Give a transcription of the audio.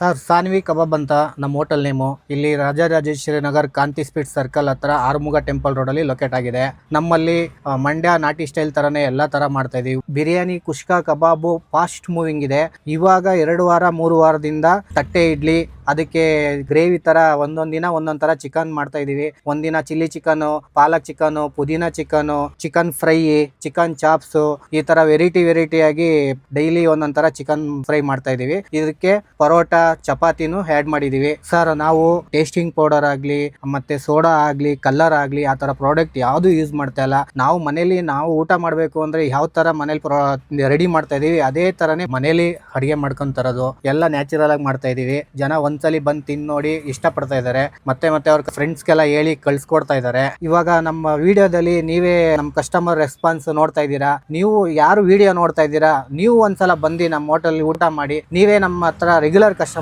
Sir Saanvi ಕಬಾಬ್ ಅಂತ ನಮ್ಮ hotel name. ಇಲ್ಲಿ ರಾಜರಾಜೇಶ್ವರಿ ನಗರ್ ಕಾಂತಿ ಸ್ಪೀಡ್ ಸರ್ಕಲ್ ಹತ್ರ ಆರುಮುಗ ಟೆಂಪಲ್ ರೋಡ್ ಅಲ್ಲಿ ಲೊಕೇಟ್ ಆಗಿದೆ. ನಮ್ಮಲ್ಲಿ ಮಂಡ್ಯ ನಾಟಿ ಸ್ಟೈಲ್ ತರನೇ ಎಲ್ಲಾ ತರ ಮಾಡ್ತಾ ಇದೀವಿ. ಬಿರಿಯಾನಿ, ಕುಷ್ಕಾ, ಕಬಾಬು ಫಾಸ್ಟ್ ಮೂವಿಂಗ್ ಇದೆ. ಇವಾಗ 2 ವಾರ 3 ವಾರದಿಂದ ತಟ್ಟೆ ಇಡ್ಲಿ, ಅದಕ್ಕೆ ಗ್ರೇವಿ ತರ ಒಂದೊಂದ್ ದಿನ ಒಂದೊಂದ್ ತರ ಚಿಕನ್ ಮಾಡ್ತಾ ಇದೀವಿ. ಒಂದಿನ chilli chicken, palak chicken, pudina chicken, chicken fry, chicken chops, ಈ ತರ ವೆರೈಟಿ ಆಗಿ ಡೈಲಿ ಒಂದೊಂದ್ ತರ ಚಿಕನ್ ಫ್ರೈ ಮಾಡ್ತಾ ಇದೀವಿ. ಇದಕ್ಕೆ ಪರೋಟ, ಚಪಾತಿನೂ ಆಡ್ ಮಾಡಿದೀವಿ. ಸರ್ ನಾವು ಟೇಸ್ಟಿಂಗ್ ಪೌಡರ್ ಆಗ್ಲಿ ಮತ್ತೆ ಸೋಡಾ ಆಗ್ಲಿ ಕಲರ್ ಆಗ್ಲಿ ಆ ತರ ಪ್ರಾಡಕ್ಟ್ ಯಾವ್ದು ಯೂಸ್ ಮಾಡ್ತಾ ಇಲ್ಲ. ನಾವು ಮನೇಲಿ ನಾವು ಊಟ ಮಾಡ್ಬೇಕು ಅಂದ್ರೆ ಯಾವ ತರ ಮನೇಲಿ ರೆಡಿ ಮಾಡ್ತಾ ಇದೀವಿ ಅದೇ ತರನೇ ಮನೇಲಿ ಅಡಿಗೆ ಮಾಡ್ಕೊಂಡ್ ತರೋದು. ಎಲ್ಲ ನ್ಯಾಚುರಲ್ ಆಗಿ ಮಾಡ್ತಾ ಇದೀವಿ. ಜನ ಒಂದ್ಸಲಿ ಬಂದು ತಿಂದು ನೋಡಿ ಇಷ್ಟ ಪಡ್ತಾ ಇದಾರೆ. ಮತ್ತೆ ಅವ್ರ ಫ್ರೆಂಡ್ಸ್ಗೆಲ್ಲ ಹೇಳಿ ಕಳ್ಸಿಕೊಡ್ತಾ ಇದಾರೆ. ಇವಾಗ ನಮ್ಮ ವಿಡಿಯೋದಲ್ಲಿ ನೀವೇ ನಮ್ಮ ಕಸ್ಟಮರ್ ರೆಸ್ಪಾನ್ಸ್ ನೋಡ್ತಾ ಇದ್ದೀರಾ. ನೀವು ಯಾರು ವಿಡಿಯೋ ನೋಡ್ತಾ ಇದ್ದೀರಾ, ನೀವು ಒಂದ್ಸಲ ಬಂದು ನಮ್ಮ ಹೋಟೆಲ್ ಊಟ ಮಾಡಿ. ನೀವೇ ನಮ್ಮ ಹತ್ರ ರೆಗ್ಯುಲರ್ ಕಸ್ಟಮರ್.